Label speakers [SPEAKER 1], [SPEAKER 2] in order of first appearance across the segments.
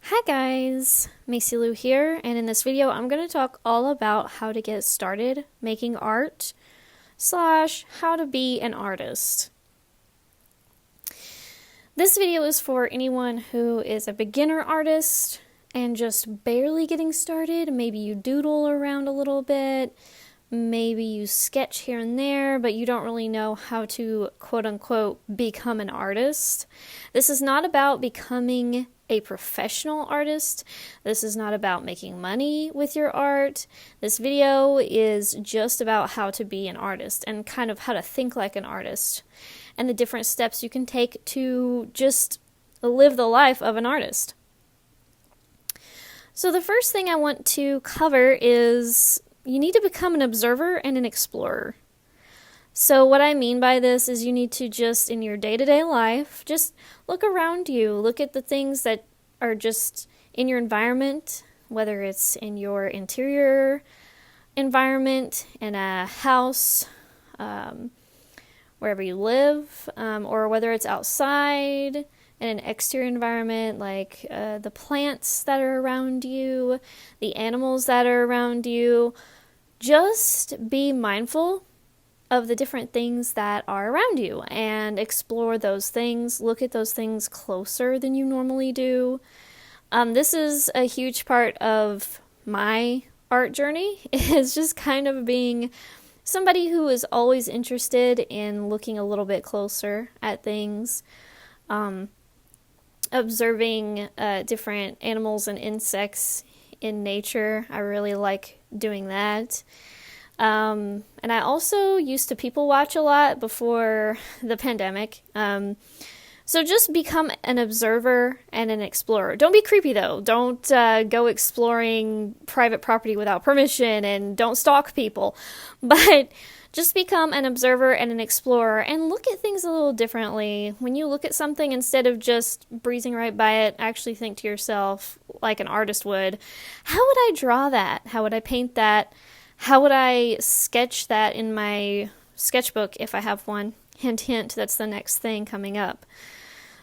[SPEAKER 1] Hi guys, Macy Lou here, and in this video I'm going to talk all about how to get started making art / how to be an artist. This video is for anyone who is a beginner artist and just barely getting started. Maybe you doodle around a little bit, maybe you sketch here and there, but you don't really know how to quote-unquote become an artist. This is not about becoming a professional artist. This is not about making money with your art. This video is just about how to be an artist and kind of how to think like an artist and the different steps you can take to just live the life of an artist. So the first thing I want to cover is you need to become an observer and an explorer. So what I mean by this is you need to just, in your day-to-day life, just look around you. Look at the things that are just in your environment, whether it's in your interior environment, in a house, wherever you live, or whether it's outside in an exterior environment, like the plants that are around you, the animals that are around you. Just be mindful of the different things that are around you and explore those things. Look at those things closer than you normally do. This is a huge part of my art journey, is just kind of being somebody who is always interested in looking a little bit closer at things, observing different animals and insects in nature. I really like doing that. And I also used to people watch a lot before the pandemic. So just become an observer and an explorer. Don't be creepy though. Don't go exploring private property without permission, and don't stalk people. But just become an observer and an explorer and look at things a little differently. When you look at something, instead of just breezing right by it, actually think to yourself, like an artist would, how would I draw that? How would I paint that? How would I sketch that in my sketchbook if I have one? Hint, hint, that's the next thing coming up.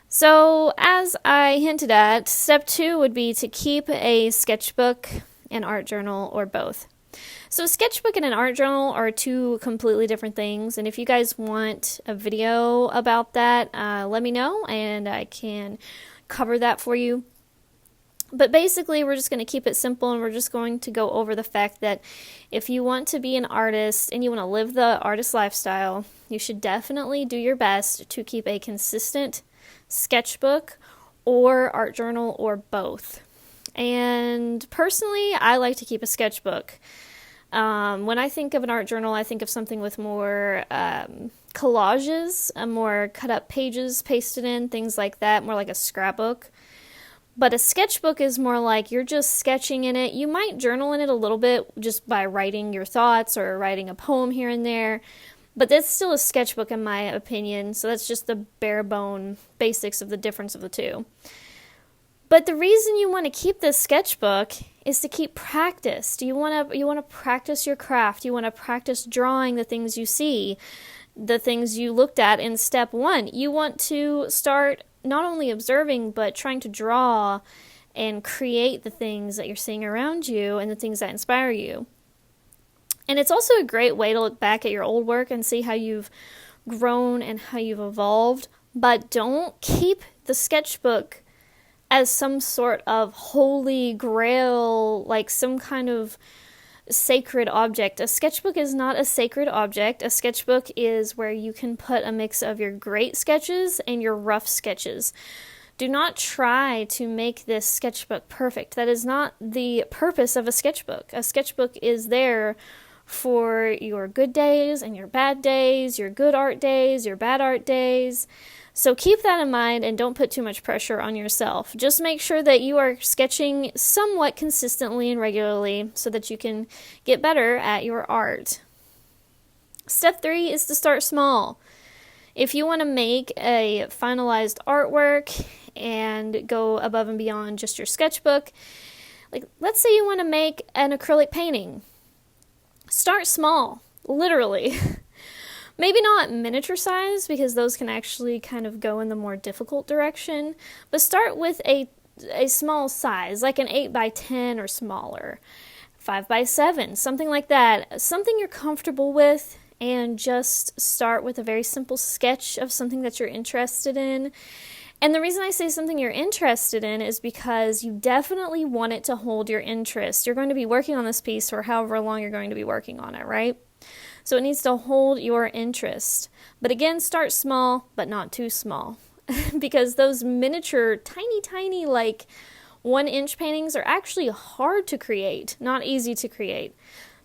[SPEAKER 1] So, as I hinted at, step 2 would be to keep a sketchbook, an art journal, or both. So a sketchbook and an art journal are two completely different things, and if you guys want a video about that, let me know and I can cover that for you. But basically, we're just going to keep it simple, and we're just going to go over the fact that if you want to be an artist and you want to live the artist lifestyle, you should definitely do your best to keep a consistent sketchbook or art journal or both. And personally, I like to keep a sketchbook. When I think of an art journal, I think of something with more collages, more cut up pages pasted in, things like that, more like a scrapbook. But a sketchbook is more like you're just sketching in it. You might journal in it a little bit just by writing your thoughts or writing a poem here and there. But that's still a sketchbook in my opinion. So that's just the bare bone basics of the difference of the two. But the reason you want to keep this sketchbook is to keep practice. You want to practice your craft. You want to practice drawing the things you see, the things you looked at in step 1. You want to start not only observing, but trying to draw and create the things that you're seeing around you and the things that inspire you. And it's also a great way to look back at your old work and see how you've grown and how you've evolved. But don't keep the sketchbook as some sort of holy grail, like some kind of sacred object. A sketchbook is not a sacred object. A sketchbook is where you can put a mix of your great sketches and your rough sketches. Do not try to make this sketchbook perfect. That is not the purpose of a sketchbook. A sketchbook is there for your good days and your bad days, your good art days, your bad art days. So keep that in mind and don't put too much pressure on yourself. Just make sure that you are sketching somewhat consistently and regularly so that you can get better at your art. Step 3 is to start small. If you want to make a finalized artwork and go above and beyond just your sketchbook, like let's say you want to make an acrylic painting. Start small, literally. Maybe not miniature size, because those can actually kind of go in the more difficult direction, but start with a a small size, like an 8 by 10 or smaller, 5 by 7, something like that, something you're comfortable with, and just start with a very simple sketch of something that you're interested in. And the reason I say something you're interested in is because you definitely want it to hold your interest. You're going to be working on this piece for however long you're going to be working on it, right? So it needs to hold your interest. But again, start small, but not too small. Because those miniature, tiny, like 1-inch paintings are actually hard to create, not easy to create.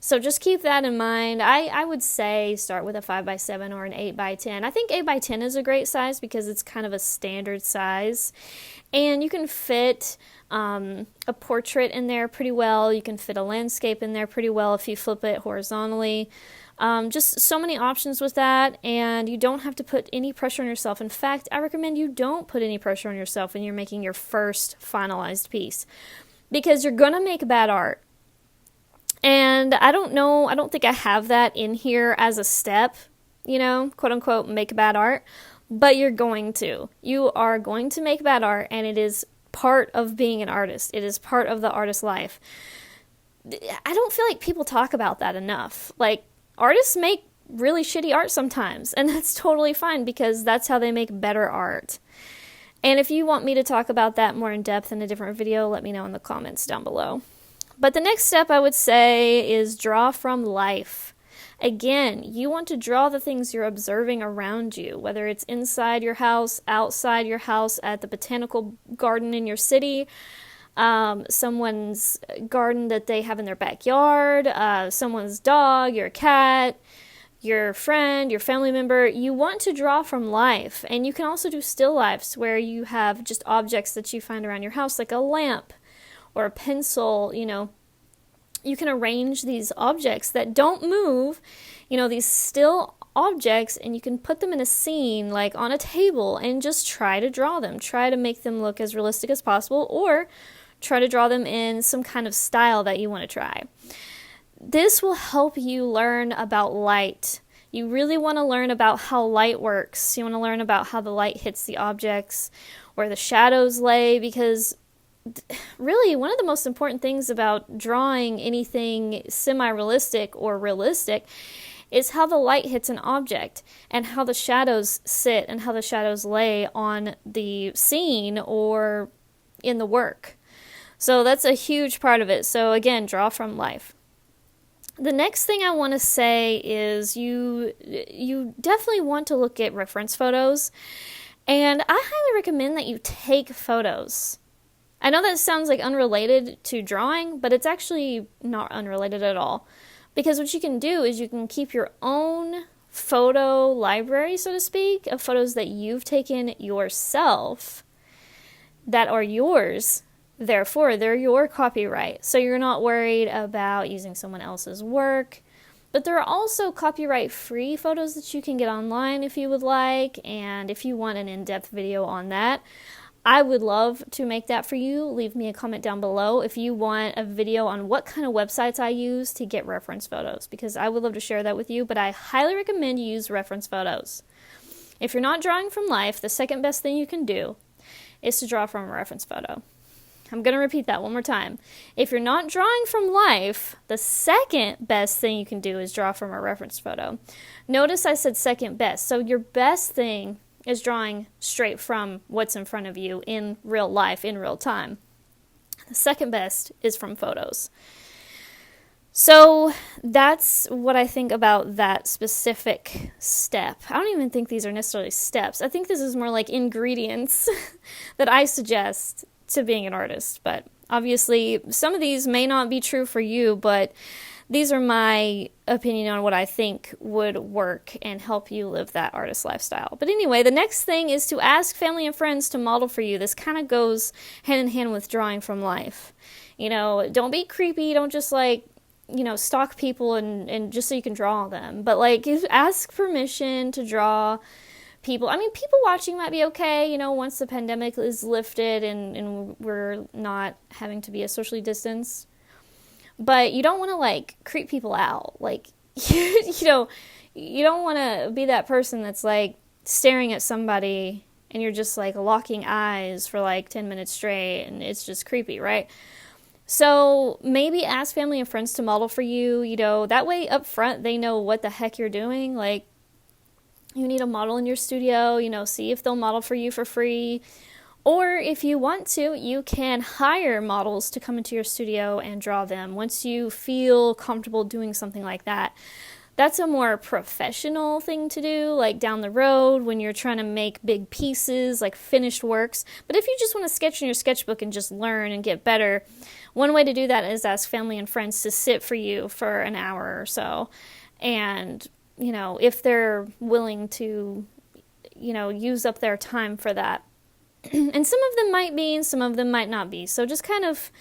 [SPEAKER 1] So just keep that in mind. I would say start with a 5 by 7 or an 8 by 10. I think 8 by 10 is a great size because it's kind of a standard size. And you can fit a portrait in there pretty well. You can fit a landscape in there pretty well if you flip it horizontally. Just so many options with that, and you don't have to put any pressure on yourself. In fact, I recommend you don't put any pressure on yourself when you're making your first finalized piece, because you're going to make bad art. And I don't think I have that in here as a step, quote unquote, make bad art, but you're going to. You are going to make bad art, and it is part of being an artist. It is part of the artist's life. I don't feel like people talk about that enough. Like, artists make really shitty art sometimes, and that's totally fine because that's how they make better art. And if you want me to talk about that more in depth in a different video, let me know in the comments down below. But the next step I would say is draw from life. Again, you want to draw the things you're observing around you, whether it's inside your house, outside your house, at the botanical garden in your city, someone's garden that they have in their backyard, someone's dog, your cat, your friend, your family member. You want to draw from life. And you can also do still lifes where you have just objects that you find around your house, like a lamp or a pencil. You can arrange these objects that don't move, these still objects, and you can put them in a scene, like on a table, and just try to draw them. Try to make them look as realistic as possible, or try to draw them in some kind of style that you want to try. This will help you learn about light. You really want to learn about how light works. You want to learn about how the light hits the objects, where the shadows lay, because really one of the most important things about drawing anything semi-realistic or realistic is how the light hits an object and how the shadows sit and how the shadows lay on the scene or in the work. So that's a huge part of it. So again, draw from life. The next thing I want to say is you definitely want to look at reference photos, and I highly recommend that you take photos. I know that sounds like unrelated to drawing, but it's actually not unrelated at all. Because what you can do is you can keep your own photo library, so to speak, of photos that you've taken yourself that are yours. Therefore, they're your copyright. So you're not worried about using someone else's work. But there are also copyright-free photos that you can get online if you would like. And if you want an in-depth video on that, I would love to make that for you. Leave me a comment down below if you want a video on what kind of websites I use to get reference photos, because I would love to share that with you, but I highly recommend you use reference photos. If you're not drawing from life, the second best thing you can do is to draw from a reference photo. I'm going to repeat that one more time. If you're not drawing from life, the second best thing you can do is draw from a reference photo. Notice I said second best, so your best thing is drawing straight from what's in front of you in real life, in real time. The second best is from photos. So that's what I think about that specific step. I don't even think these are necessarily steps. I think this is more like ingredients that I suggest to being an artist. But obviously, some of these may not be true for you, but these are my opinion on what I think would work and help you live that artist lifestyle. But anyway, the next thing is to ask family and friends to model for you. This kind of goes hand in hand with drawing from life. Don't be creepy. Don't just stalk people and just so you can draw them. But ask permission to draw people. I mean, people watching might be okay, once the pandemic is lifted and we're not having to be a socially distanced. But you don't want to creep people out. You don't want to be that person that's staring at somebody and you're just like locking eyes for like 10 minutes straight, and it's just creepy, right? So maybe ask family and friends to model for you, that way up front they know what the heck you're doing. Like, you need a model in your studio, see if they'll model for you for free. Or if you want to, you can hire models to come into your studio and draw them once you feel comfortable doing something like that. That's a more professional thing to do, like down the road when you're trying to make big pieces, like finished works. But if you just want to sketch in your sketchbook and just learn and get better, one way to do that is ask family and friends to sit for you for an hour or so. And, if they're willing to, use up their time for that. And some of them might be and some of them might not be. So just kind of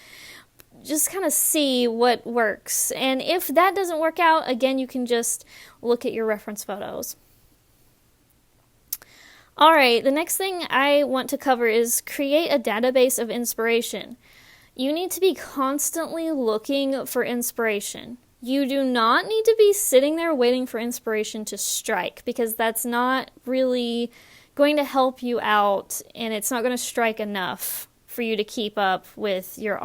[SPEAKER 1] see what works. And if that doesn't work out, again, you can just look at your reference photos. All right, the next thing I want to cover is create a database of inspiration. You need to be constantly looking for inspiration. You do not need to be sitting there waiting for inspiration to strike, because that's not really going to help you out, and it's not going to strike enough for you to keep up with your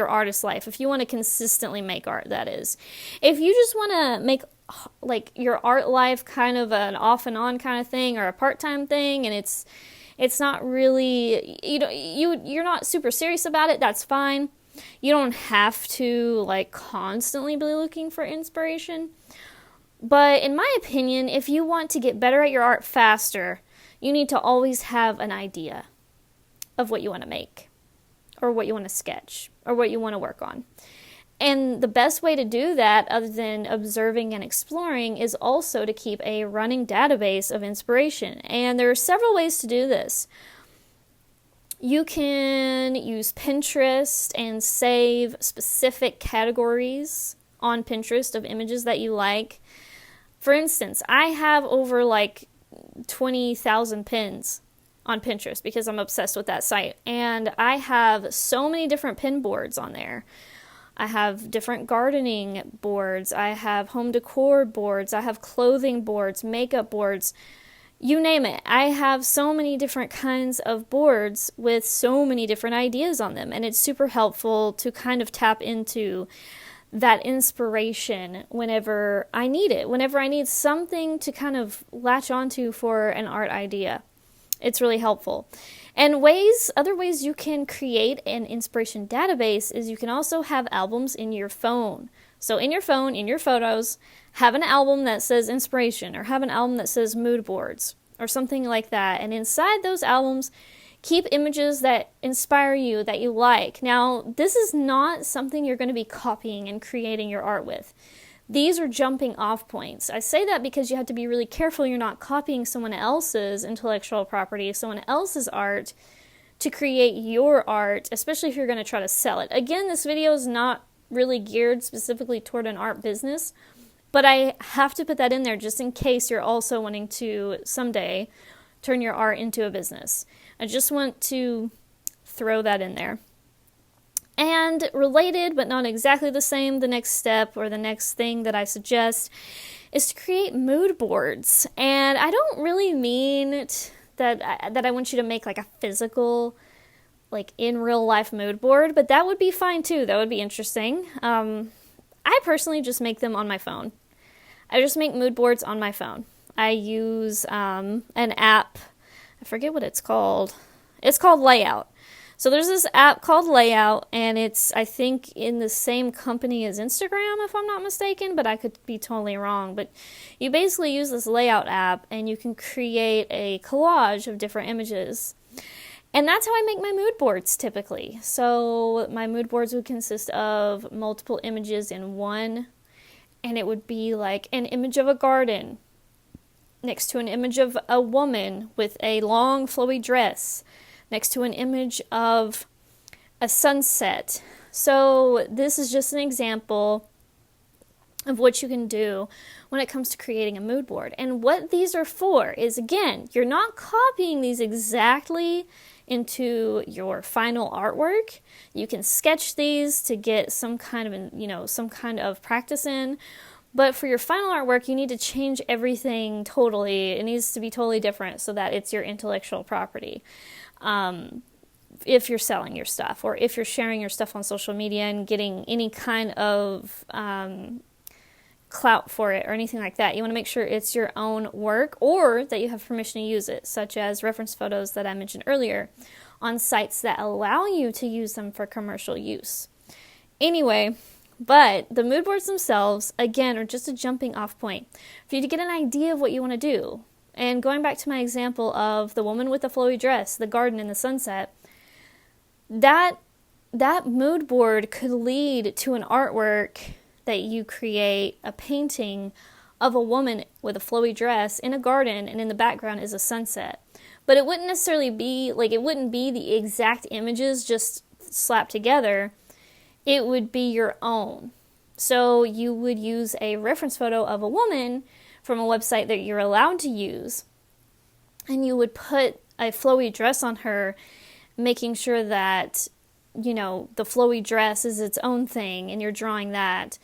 [SPEAKER 1] artist life. If you want to consistently make art, that is. If you just want to make like your art life kind of an off and on kind of thing, or a part-time thing, and it's not really, you're not super serious about it, that's fine. You don't have to like constantly be looking for inspiration. But in my opinion, if you want to get better at your art faster, you need to always have an idea of what you want to make, or what you want to sketch, or what you want to work on. And the best way to do that, other than observing and exploring, is also to keep a running database of inspiration. And there are several ways to do this. You can use Pinterest and save specific categories on Pinterest of images that you like. For instance, I have over like 20,000 pins on Pinterest because I'm obsessed with that site. And I have so many different pin boards on there. I have different gardening boards. I have home decor boards. I have clothing boards, makeup boards, you name it. I have so many different kinds of boards with so many different ideas on them. And it's super helpful to kind of tap into that inspiration whenever I need it, whenever I need something to kind of latch onto for an art idea. It's really helpful. And other ways you can create an inspiration database is you can also have albums in your phone. So in your phone, in your photos, have an album that says inspiration, or have an album that says mood boards, or something like that. And inside those albums, keep images that inspire you, that you like. Now, this is not something you're going to be copying and creating your art with. These are jumping off points. I say that because you have to be really careful you're not copying someone else's intellectual property, someone else's art, to create your art, especially if you're going to try to sell it. Again, this video is not really geared specifically toward an art business, but I have to put that in there just in case you're also wanting to someday turn your art into a business. I just want to throw that in there. And related, but not exactly the same, the next step or the next thing that I suggest is to create mood boards. And I don't really mean that I want you to make like a physical, like in real life mood board, but that would be fine too. That would be interesting. I personally just make them on my phone. I just make mood boards on my phone. I use an app. I forget what it's called. It's called Layout. So there's this app called Layout, and it's, I think, in the same company as Instagram, if I'm not mistaken, but I could be totally wrong. But you basically use this Layout app, and you can create a collage of different images. And that's how I make my mood boards, typically. So my mood boards would consist of multiple images in one, and it would be like an image of a garden next to an image of a woman with a long, flowy dress, next to an image of a sunset. So this is just an example of what you can do when it comes to creating a mood board. And what these are for is, again, you're not copying these exactly into your final artwork. You can sketch these to get some kind of practice in, But for your final artwork, you need to change everything totally. It needs to be totally different so that it's your intellectual property. If you're selling your stuff, or if you're sharing your stuff on social media and getting any kind of clout for it or anything like that, you want to make sure it's your own work, or that you have permission to use it, such as reference photos that I mentioned earlier on sites that allow you to use them for commercial use. Anyway, but the mood boards themselves, again, are just a jumping off point for you to get an idea of what you want to do. And going back to my example of the woman with the flowy dress, the garden, and the sunset, that mood board could lead to an artwork that you create, a painting of a woman with a flowy dress in a garden, and in the background is a sunset. But it wouldn't necessarily be, it wouldn't be the exact images just slapped together. It would be your own. So you would use a reference photo of a woman from a website that you're allowed to use, and you would put a flowy dress on her, making sure that, the flowy dress is its own thing, and you're drawing that.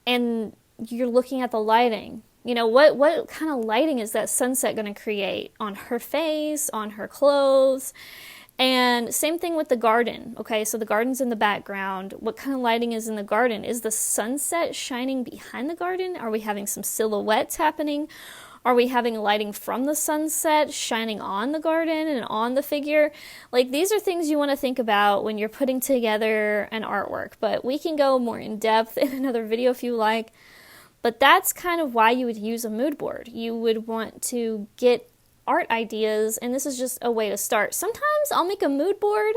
[SPEAKER 1] And you're looking at the lighting. What kind of lighting is that sunset going to create on her face, on her clothes? And same thing with the garden. Okay, so the garden's in the background. What kind of lighting is in the garden? Is the sunset shining behind the garden? Are we having some silhouettes happening? Are we having lighting from the sunset shining on the garden and on the figure? These are things you want to think about when you're putting together an artwork. But we can go more in depth in another video if you like. But that's kind of why you would use a mood board. You would want to get art ideas, and this is just a way to start. Sometimes I'll make a mood board,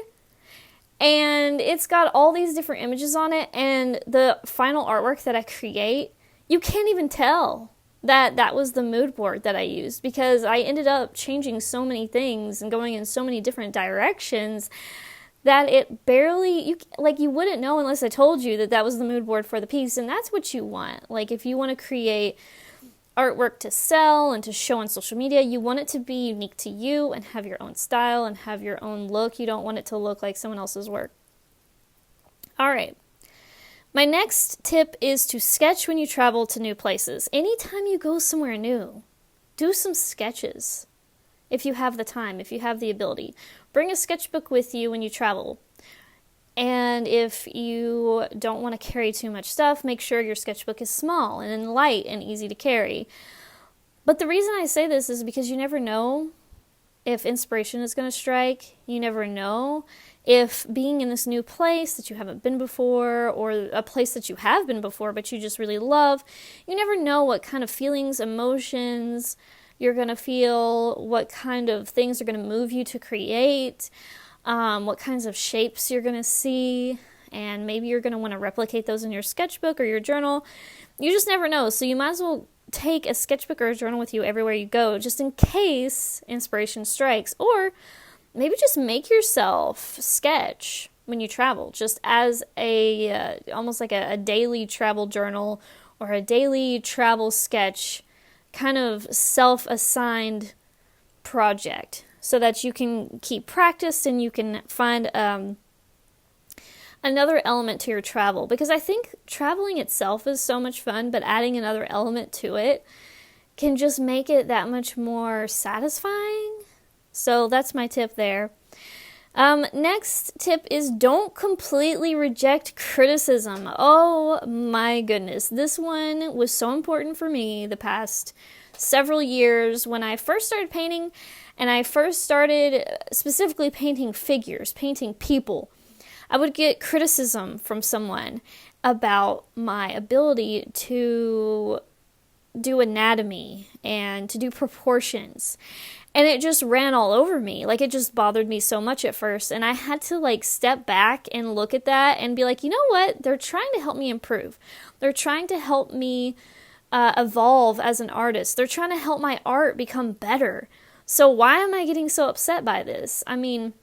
[SPEAKER 1] and it's got all these different images on it, and the final artwork that I create, you can't even tell that was the mood board that I used, because I ended up changing so many things and going in so many different directions that it barely, you wouldn't know unless I told you that was the mood board for the piece. And that's what you want. If you want to create artwork to sell and to show on social media, you want it to be unique to you and have your own style and have your own look. You don't want it to look like someone else's work. All right. My next tip is to sketch when you travel to new places. Anytime you go somewhere new, do some sketches. If you have the time, if you have the ability, bring a sketchbook with you when you travel. And if you don't want to carry too much stuff, make sure your sketchbook is small and light and easy to carry. But the reason I say this is because you never know if inspiration is going to strike. You never know if being in this new place that you haven't been before, or a place that you have been before but you just really love, you never know what kind of feelings, emotions you're going to feel, what kind of things are going to move you to create, what kinds of shapes you're going to see, and maybe you're going to want to replicate those in your sketchbook or your journal. You just never know, so you might as well take a sketchbook or a journal with you everywhere you go, just in case inspiration strikes. Or maybe just make yourself sketch when you travel, just as a almost like a daily travel journal or a daily travel sketch, kind of self-assigned project, so that you can keep practice and you can find another element to your travel. Because I think traveling itself is so much fun, but adding another element to it can just make it that much more satisfying. So that's my tip there. Next tip is don't completely reject criticism. Oh my goodness. This one was so important for me the past several years when I first started painting, and I first started specifically painting figures, painting people. I would get criticism from someone about my ability to do anatomy and to do proportions. And it just ran all over me. It just bothered me so much at first. And I had to step back and look at that and be like, you know what? They're trying to help me improve. They're trying to help me evolve as an artist. They're trying to help my art become better. So why am I getting so upset by this? I mean,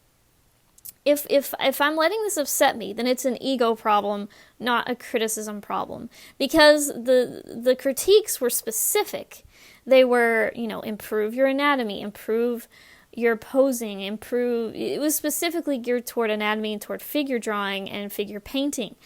[SPEAKER 1] if I'm letting this upset me, then it's an ego problem, not a criticism problem. Because the critiques were specific. They were, improve your anatomy, improve your posing, improve. It was specifically geared toward anatomy, toward figure drawing and figure painting.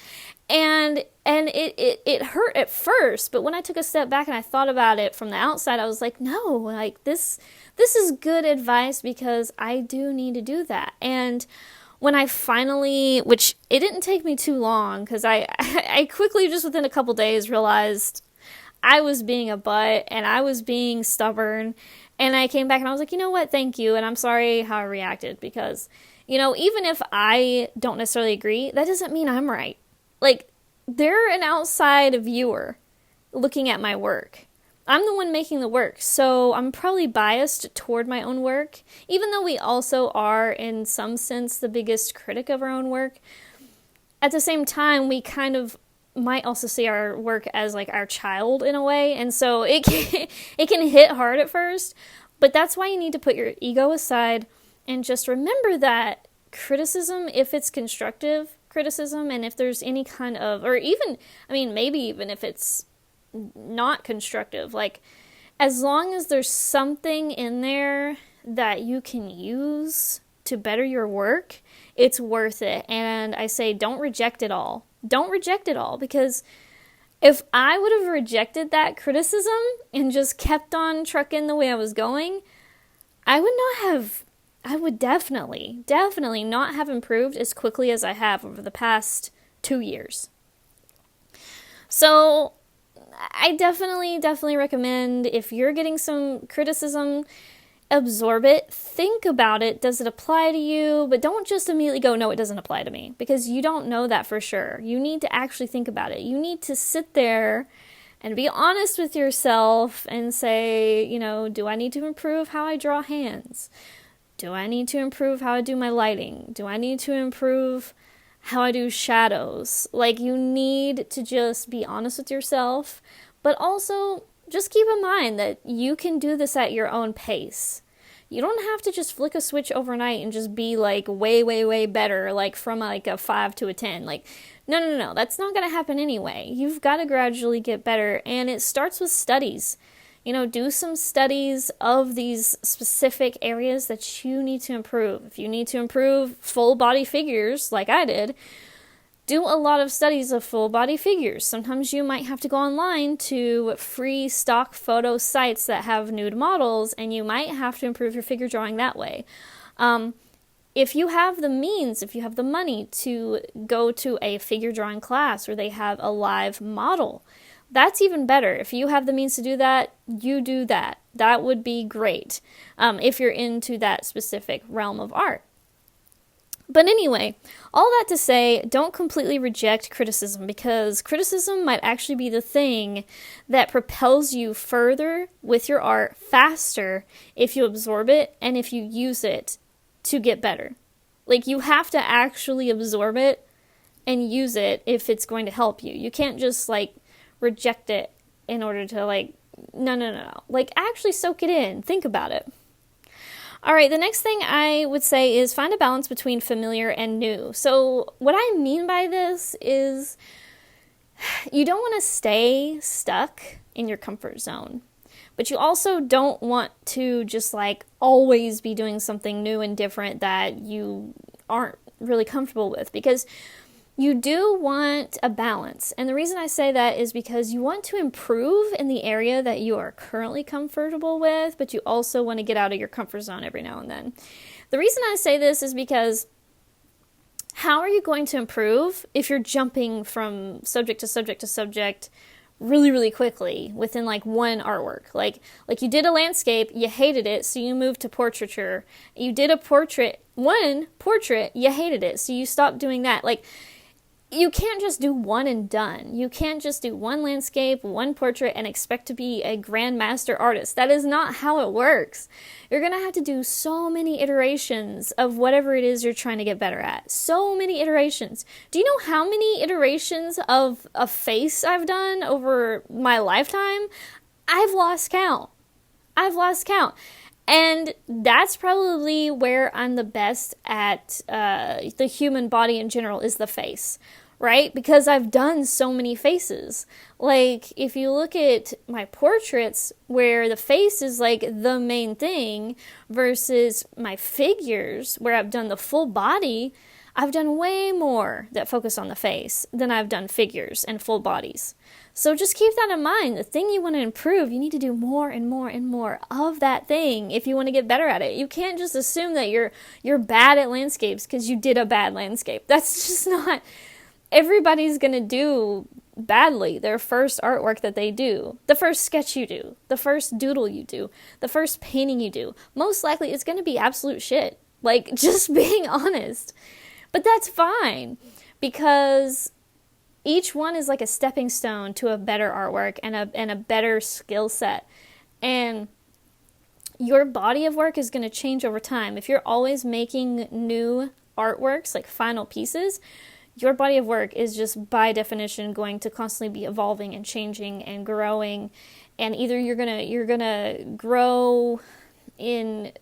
[SPEAKER 1] And it hurt at first, but when I took a step back and I thought about it from the outside, I was like, no, like this is good advice because I do need to do that. And when I finally, which it didn't take me too long, because I quickly, just within a couple days, realized I was being a butt and I was being stubborn. And I came back and I was like, you know what, thank you. And I'm sorry how I reacted because, even if I don't necessarily agree, that doesn't mean I'm right. Like, they're an outside viewer looking at my work. I'm the one making the work, so I'm probably biased toward my own work, even though we also are, in some sense, the biggest critic of our own work. At the same time, we kind of might also see our work as like our child in a way, and so it can hit hard at first, but that's why you need to put your ego aside and just remember that criticism, if it's constructive criticism, and if there's any kind of, or even, maybe even if it's not constructive, like, as long as there's something in there that you can use to better your work, it's worth it. And I say, don't reject it all. Don't reject it all, because if I would have rejected that criticism and just kept on trucking the way I was going, I would definitely not have improved as quickly as I have over the past 2 years. So I definitely recommend, if you're getting some criticism, absorb it, think about it, does it apply to you? But don't just immediately go, no, it doesn't apply to me, because you don't know that for sure. You need to actually think about it. You need to sit there and be honest with yourself and say, do I need to improve how I draw hands? Do I need to improve how I do my lighting? Do I need to improve how I do shadows? Like, you need to just be honest with yourself, but also just keep in mind that you can do this at your own pace. You don't have to just flick a switch overnight and just be like way, way, way better, like from like a 5 to a 10. Like, no. That's not going to happen anyway. You've got to gradually get better, and it starts with studies. Do some studies of these specific areas that you need to improve. If you need to improve full body figures, like I did, do a lot of studies of full body figures. Sometimes you might have to go online to free stock photo sites that have nude models, and you might have to improve your figure drawing that way. If you have the means, if you have the money to go to a figure drawing class where they have a live model, that's even better. If you have the means to do that, you do that. That would be great, if you're into that specific realm of art. But anyway, all that to say, don't completely reject criticism, because criticism might actually be the thing that propels you further with your art faster if you absorb it and if you use it to get better. Like, you have to actually absorb it and use it if it's going to help you. You can't just, reject it in order to, no. Like, actually soak it in. Think about it. All right, the next thing I would say is find a balance between familiar and new. So what I mean by this is you don't want to stay stuck in your comfort zone, but you also don't want to just always be doing something new and different that you aren't really comfortable with, because you do want a balance. And the reason I say that is because you want to improve in the area that you are currently comfortable with, but you also want to get out of your comfort zone every now and then. The reason I say this is because how are you going to improve if you're jumping from subject to subject to subject really, really quickly within one artwork? Like you did a landscape, you hated it, so you moved to portraiture. You did one portrait, you hated it, so you stopped doing that. You can't just do one and done. You can't just do one landscape, one portrait, and expect to be a grandmaster artist. That is not how it works. You're going to have to do so many iterations of whatever it is you're trying to get better at. So many iterations. Do you know how many iterations of a face I've done over my lifetime? I've lost count. And that's probably where I'm the best at the human body in general, is the face. right? Because I've done so many faces. Like, if you look at my portraits where the face is like the main thing versus my figures where I've done the full body, I've done way more that focus on the face than I've done figures and full bodies. So just keep that in mind. The thing you want to improve, you need to do more and more and more of that thing if you want to get better at it. You can't just assume that you're bad at landscapes because you did a bad landscape. That's just not... Everybody's going to do badly their first artwork that they do. The first sketch you do. The first doodle you do. The first painting you do. Most likely it's going to be absolute shit. Like, just being honest. But that's fine, because each one is like a stepping stone to a better artwork and a better skill set. And your body of work is going to change over time. If you're always making new artworks, like final pieces, your body of work is just by definition going to constantly be evolving and changing and growing. And either you're gonna grow in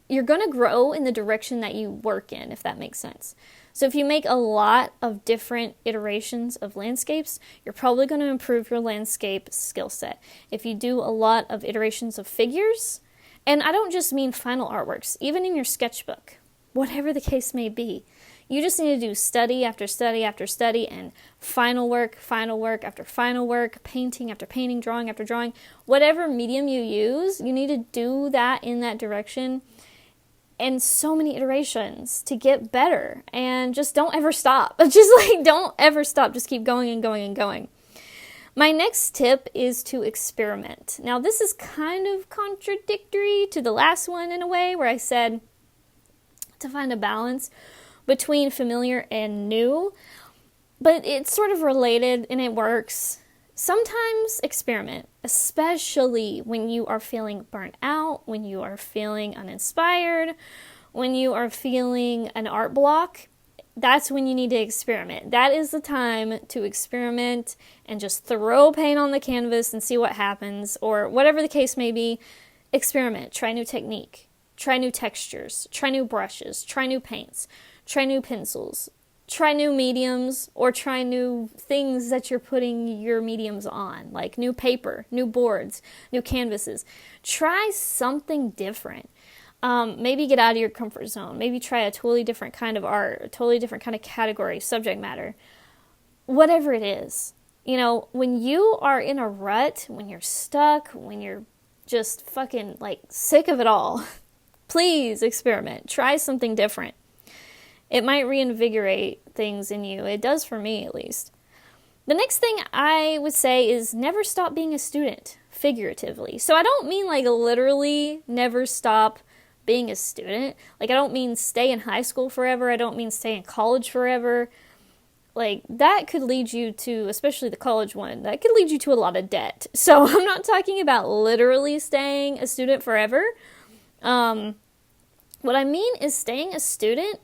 [SPEAKER 1] the direction that you work in, if that makes sense. So if you make a lot of different iterations of landscapes, you're probably going to improve your landscape skill set. If you do a lot of iterations of figures, and I don't just mean final artworks, even in your sketchbook, whatever the case may be, you just need to do study after study after study and final work after final work, painting after painting, drawing after drawing. Whatever medium you use, you need to do that in that direction. And so many iterations to get better, and just don't ever stop. Don't ever stop. Just keep going and going and going. My next tip is to experiment. Now, this is kind of contradictory to the last one in a way, where I said to find a balance between familiar and new, but it's sort of related and it works. Sometimes experiment, especially when you are feeling burnt out, when you are feeling uninspired, when you are feeling an art block. That's when you need to experiment. That is the time to experiment and just throw paint on the canvas and see what happens, or whatever the case may be. Experiment, try new technique, try new textures, try new brushes, try new paints, try new pencils, try new mediums, or try new things that you're putting your mediums on, like new paper, new boards, new canvases. Try something different. Maybe get out of your comfort zone. Maybe try a totally different kind of art, a totally different kind of category, subject matter. Whatever it is. You know, when you are in a rut, when you're stuck, when you're just fucking like sick of it all, please experiment. Try something different. It might reinvigorate things in you. It does for me, at least. The next thing I would say is never stop being a student, figuratively. So I don't mean like literally never stop being a student. Like, I don't mean stay in high school forever. I don't mean stay in college forever. Like, that could lead you to, especially the college one, that could lead you to a lot of debt. So I'm not talking about literally staying a student forever. What I mean is staying a student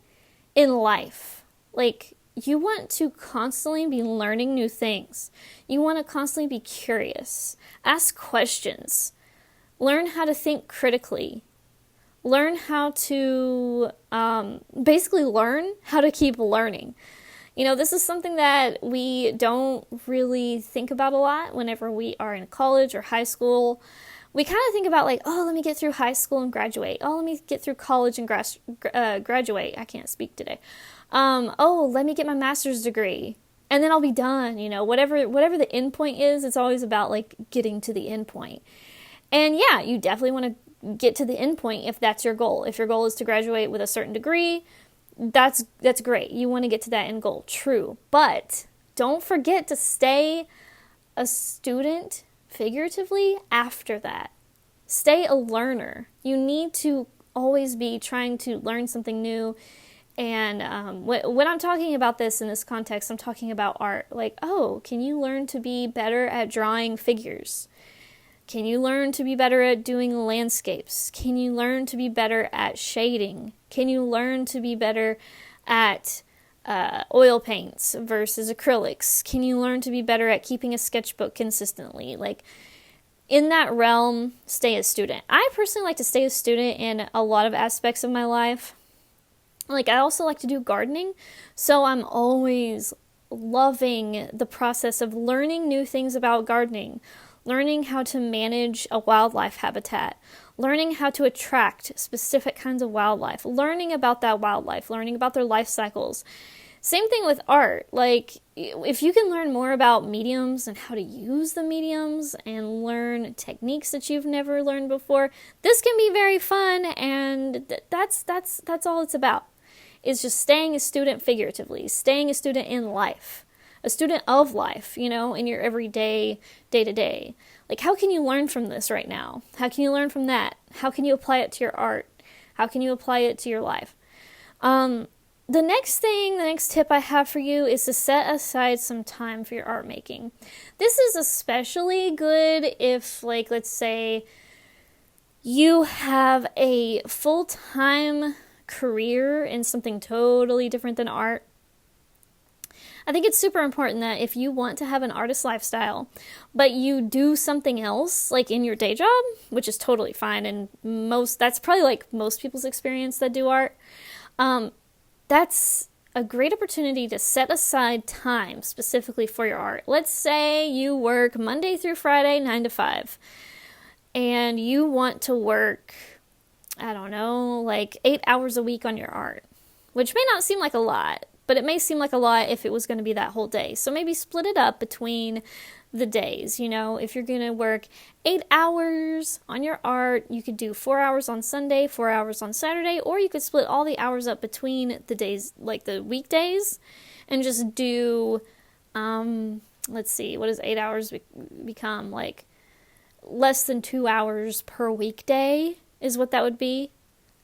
[SPEAKER 1] in life. Like, you want to constantly be learning new things. You want to constantly be curious. Ask questions. Learn how to think critically. Learn how to, basically learn how to keep learning. You know, this is something that we don't really think about a lot whenever we are in college or high school. We kind of think about like, oh, let me get through high school and graduate. Oh, let me get through college and graduate. I can't speak today. Oh, let me get my master's degree and then I'll be done. You know, whatever the end point is, it's always about like getting to the end point. And yeah, you definitely want to get to the end point if that's your goal. If your goal is to graduate with a certain degree, that's great. You want to get to that end goal. True. But don't forget to stay a student figuratively after that. Stay a learner. You need to always be trying to learn something new. And when I'm talking about this in this context, I'm talking about art. Like, oh, can you learn to be better at drawing figures? Can you learn to be better at doing landscapes? Can you learn to be better at shading? Can you learn to be better at oil paints versus acrylics? Can you learn to be better at keeping a sketchbook consistently? Like, in that realm, stay a student. I personally like to stay a student in a lot of aspects of my life. Like, I also like to do gardening, so I'm always loving the process of learning new things about gardening, learning how to manage a wildlife habitat, learning how to attract specific kinds of wildlife, learning about that wildlife, learning about their life cycles. Same thing with art. Like, if you can learn more about mediums and how to use the mediums and learn techniques that you've never learned before, this can be very fun, and that's all it's about. Is just staying a student figuratively, staying a student in life, a student of life, in your everyday, day-to-day. Like, how can you learn from this right now? How can you learn from that? How can you apply it to your art? How can you apply it to your life? The next tip I have for you is to set aside some time for your art making. This is especially good if, like, let's say you have a full-time career in something totally different than art. I think it's super important that if you want to have an artist lifestyle, but you do something else, like in your day job, which is totally fine, and that's probably like most people's experience that do art, that's a great opportunity to set aside time specifically for your art. Let's say you work Monday through Friday, 9 to 5, and you want to work, I don't know, like 8 hours a week on your art, which may not seem like a lot, but it may seem like a lot if it was going to be that whole day. So maybe split it up between the days. If you're going to work 8 hours on your art, you could do 4 hours on Sunday, 4 hours on Saturday, or you could split all the hours up between the days, like the weekdays, and just do, let's see, what does 8 hours become? Like less than 2 hours per weekday is what that would be.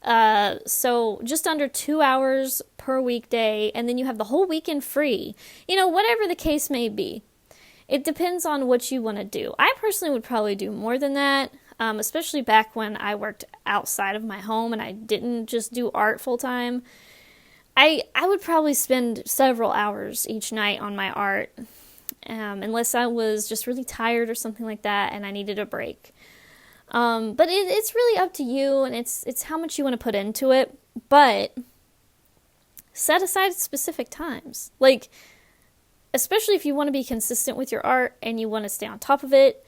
[SPEAKER 1] So just under 2 hours per weekday, and then you have the whole weekend free. Whatever the case may be. It depends on what you want to do. I personally would probably do more than that, especially back when I worked outside of my home and I didn't just do art full time. I would probably spend several hours each night on my art, unless I was just really tired or something like that and I needed a break. But it's really up to you, and it's how much you want to put into it, but set aside specific times. Like, especially if you want to be consistent with your art and you want to stay on top of it,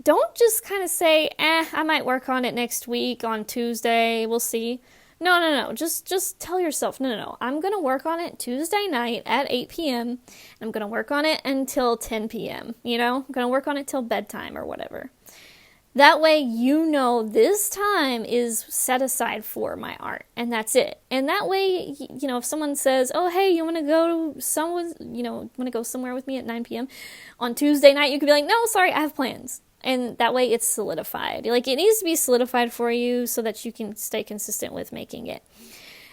[SPEAKER 1] don't just kind of say, I might work on it next week on Tuesday, we'll see. No. Just tell yourself, no. I'm going to work on it Tuesday night at 8 p.m. and I'm going to work on it until 10 p.m. I'm going to work on it till bedtime or whatever. That way, this time is set aside for my art, and that's it. And that way, if someone says, "Oh, hey, you want to go somewhere with me at 9 p.m. on Tuesday night?" You could be like, "No, sorry, I have plans." And that way, it's solidified. Like, it needs to be solidified for you so that you can stay consistent with making it.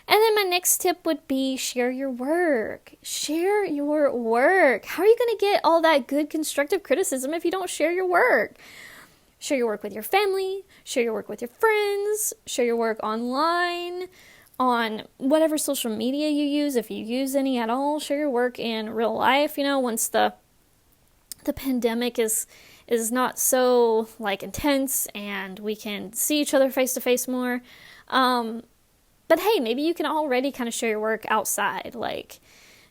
[SPEAKER 1] And then my next tip would be share your work. Share your work. How are you going to get all that good constructive criticism if you don't share your work? Share your work with your family, share your work with your friends, share your work online, on whatever social media you use, if you use any at all. Share your work in real life, once the pandemic is not so, like, intense and we can see each other face to face more. But hey, maybe you can already kind of share your work outside, like,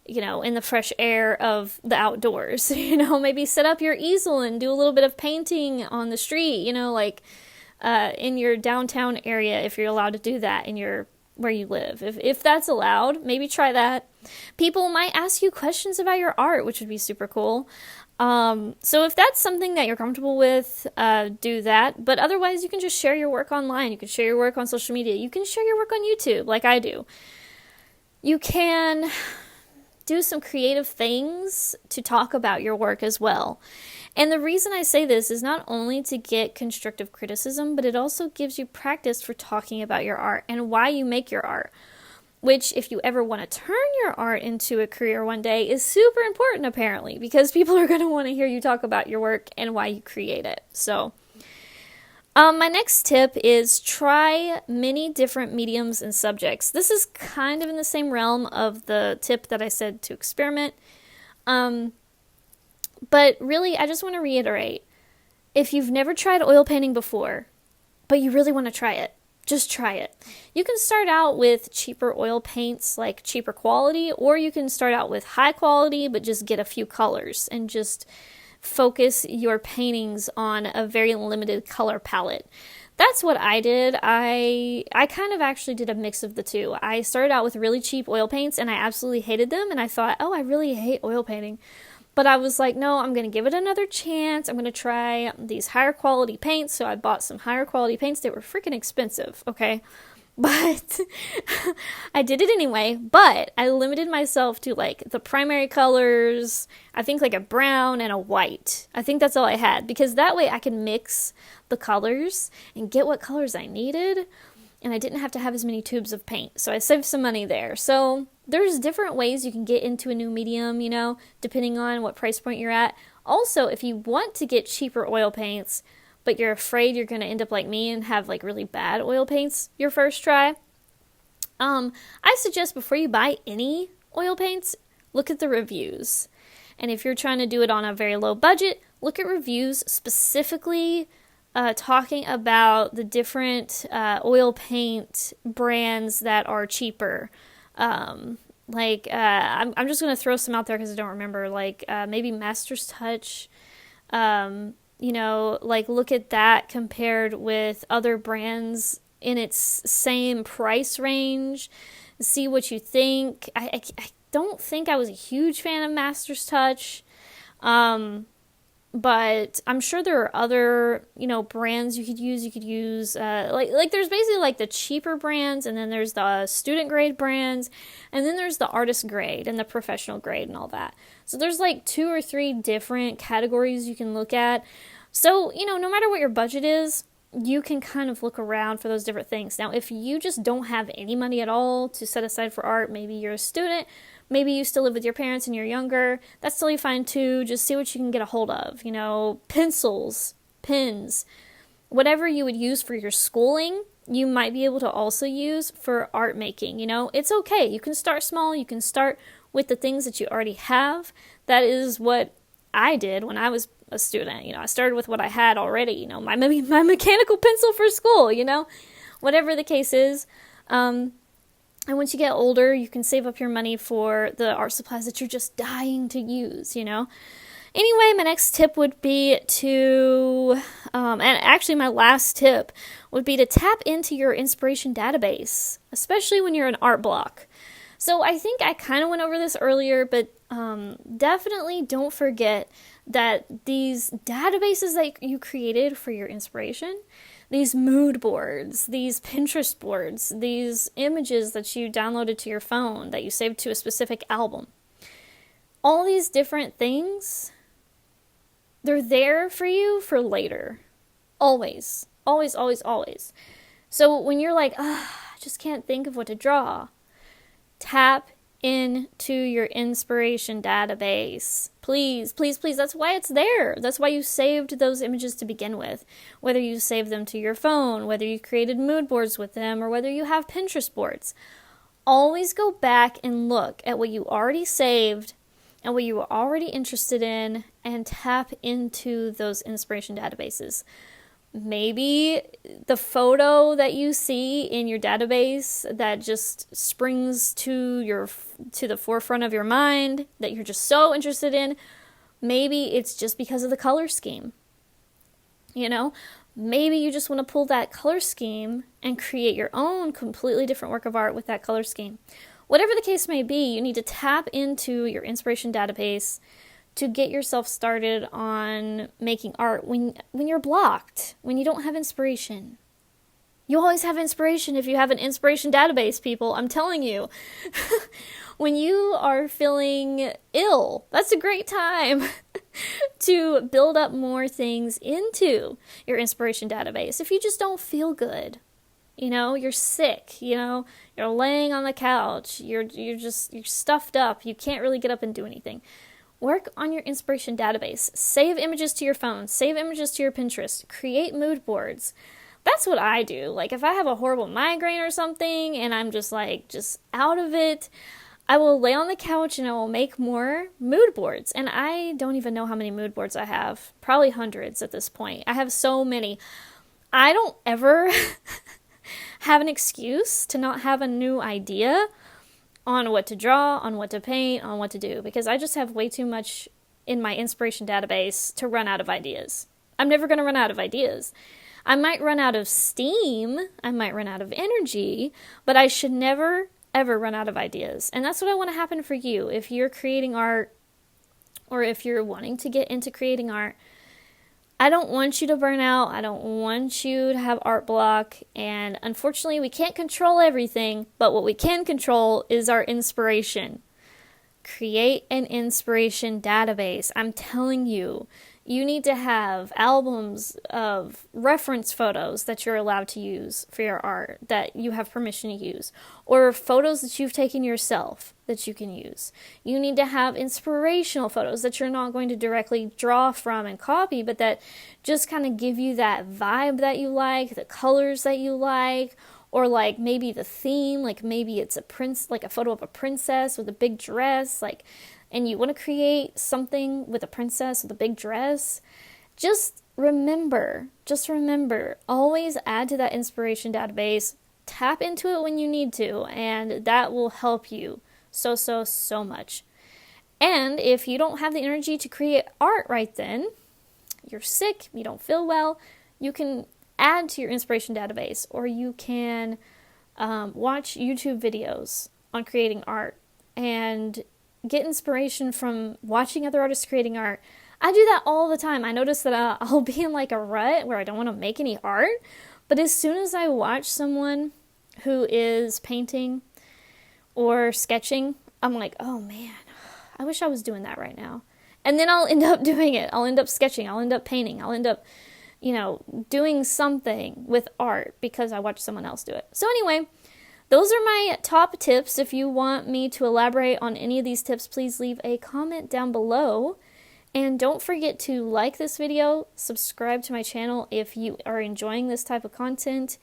[SPEAKER 1] in the fresh air of the outdoors. Maybe set up your easel and do a little bit of painting on the street, in your downtown area, if you're allowed to do that where you live. If that's allowed, maybe try that. People might ask you questions about your art, which would be super cool. So if that's something that you're comfortable with, do that. But otherwise, you can just share your work online. You can share your work on social media. You can share your work on YouTube, like I do. You can do some creative things to talk about your work as well. And the reason I say this is not only to get constructive criticism, but it also gives you practice for talking about your art and why you make your art, which, if you ever want to turn your art into a career one day, is super important, apparently, because people are going to want to hear you talk about your work and why you create it. So my next tip is try many different mediums and subjects. This is kind of in the same realm of the tip that I said to experiment. But really, I just want to reiterate, if you've never tried oil painting before, but you really want to try it, Just try it. You can start out with cheaper oil paints, like cheaper quality, or you can start out with high quality, but just get a few colors and just focus your paintings on a very limited color palette. That's what I did. I kind of actually did a mix of the two. I started out with really cheap oil paints and I absolutely hated them, and I thought, oh, I really hate oil painting. But I was like, no, I'm going to give it another chance. I'm going to try these higher quality paints. So I bought some higher quality paints. They were freaking expensive, okay? But I did it anyway. But I limited myself to like the primary colors. I think like a brown and a white. I think that's all I had. Because that way I could mix the colors and get what colors I needed. And I didn't have to have as many tubes of paint. So I saved some money there. So there's different ways you can get into a new medium, you know, depending on what price point you're at. Also, if you want to get cheaper oil paints, but you're afraid you're going to end up like me and have like really bad oil paints your first try, I suggest before you buy any oil paints, look at the reviews. And if you're trying to do it on a very low budget, look at reviews specifically talking about the different oil paint brands that are cheaper. I'm just going to throw some out there because I don't remember. Like maybe Master's Touch. You know, like look at that compared with other brands in its same price range. See what you think. I don't think I was a huge fan of Master's Touch. But I'm sure there are other, you know, brands you could use. You could use, like there's basically like the cheaper brands, and then there's the student grade brands, and then there's the artist grade and the professional grade and all that. So there's like 2 or 3 different categories you can look at. So, you know, no matter what your budget is, you can kind of look around for those different things. Now, if you just don't have any money at all to set aside for art, maybe you're a student, maybe you still live with your parents and you're younger, that's totally fine too. Just see what you can get a hold of. You know, pencils, pens, whatever you would use for your schooling, you might be able to also use for art making. You know, it's okay. You can start small. You can start with the things that you already have. That is what I did when I was a student. You know, I started with what I had already. You know, my mechanical pencil for school, you know, whatever the case is. And once you get older, you can save up your money for the art supplies that you're just dying to use, you know. Anyway, my next tip would be to, and actually my last tip would be to tap into your inspiration database, especially when you're in art block. So I think I kind of went over this earlier, but definitely don't forget that these databases that you created for your inspiration, these mood boards, these Pinterest boards, these images that you downloaded to your phone that you saved to a specific album, all these different things, they're there for you for later. Always. Always, always, always. So when you're like, I just can't think of what to draw, tap into your inspiration database. Please, please, please. That's why it's there. That's why you saved those images to begin with. Whether you saved them to your phone, whether you created mood boards with them, or whether you have Pinterest boards. Always go back and look at what you already saved and what you were already interested in and tap into those inspiration databases. Maybe the photo that you see in your database that just springs to the forefront of your mind that you're just so interested in, maybe it's just because of the color scheme. You know, maybe you just want to pull that color scheme and create your own completely different work of art with that color scheme. Whatever the case may be, you need to tap into your inspiration database to get yourself started on making art when you're blocked, when you don't have inspiration. You always have inspiration if you have an inspiration database, people. I'm telling you. When you are feeling ill, that's a great time to build up more things into your inspiration database. If you just don't feel good, you know, you're sick, you know, you're laying on the couch, you're stuffed up, you can't really get up and do anything. Work on your inspiration database. Save images to your phone. Save images to your Pinterest. Create mood boards. That's what I do. Like, if I have a horrible migraine or something and I'm just out of it, I will lay on the couch and I will make more mood boards. And I don't even know how many mood boards I have. Probably hundreds at this point. I have so many. I don't ever have an excuse to not have a new idea on what to draw, on what to paint, on what to do, because I just have way too much in my inspiration database to run out of ideas. I'm never going to run out of ideas. I might run out of steam, I might run out of energy, but I should never, ever run out of ideas. And that's what I want to happen for you. If you're creating art, or if you're wanting to get into creating art, I don't want you to burn out. I don't want you to have art block. And unfortunately, we can't control everything, but what we can control is our inspiration. Create an inspiration database. I'm telling you, you need to have albums of reference photos that you're allowed to use for your art, that you have permission to use, or photos that you've taken yourself that you can use. You need to have inspirational photos that you're not going to directly draw from and copy, but that just kind of give you that vibe that you like, the colors that you like, or like maybe the theme, like maybe it's like a photo of a princess with a big dress, and you want to create something with a princess with a big dress. Just remember, always add to that inspiration database, tap into it when you need to, and that will help you so much. And if you don't have the energy to create art right then, you're sick, you don't feel well, you can add to your inspiration database, or you can watch YouTube videos on creating art and get inspiration from watching other artists creating art. I do that all the time. I notice that I'll be in like a rut where I don't want to make any art, but as soon as I watch someone who is painting or sketching, I'm like, oh man, I wish I was doing that right now. And then I'll end up doing it. I'll end up sketching. I'll end up painting. I'll end up, doing something with art because I watched someone else do it. So anyway, those are my top tips. If you want me to elaborate on any of these tips, please leave a comment down below. And don't forget to like this video, subscribe to my channel if you are enjoying this type of content,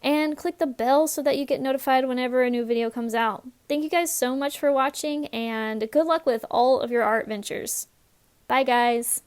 [SPEAKER 1] and click the bell so that you get notified whenever a new video comes out. Thank you guys so much for watching, and good luck with all of your art ventures. Bye guys!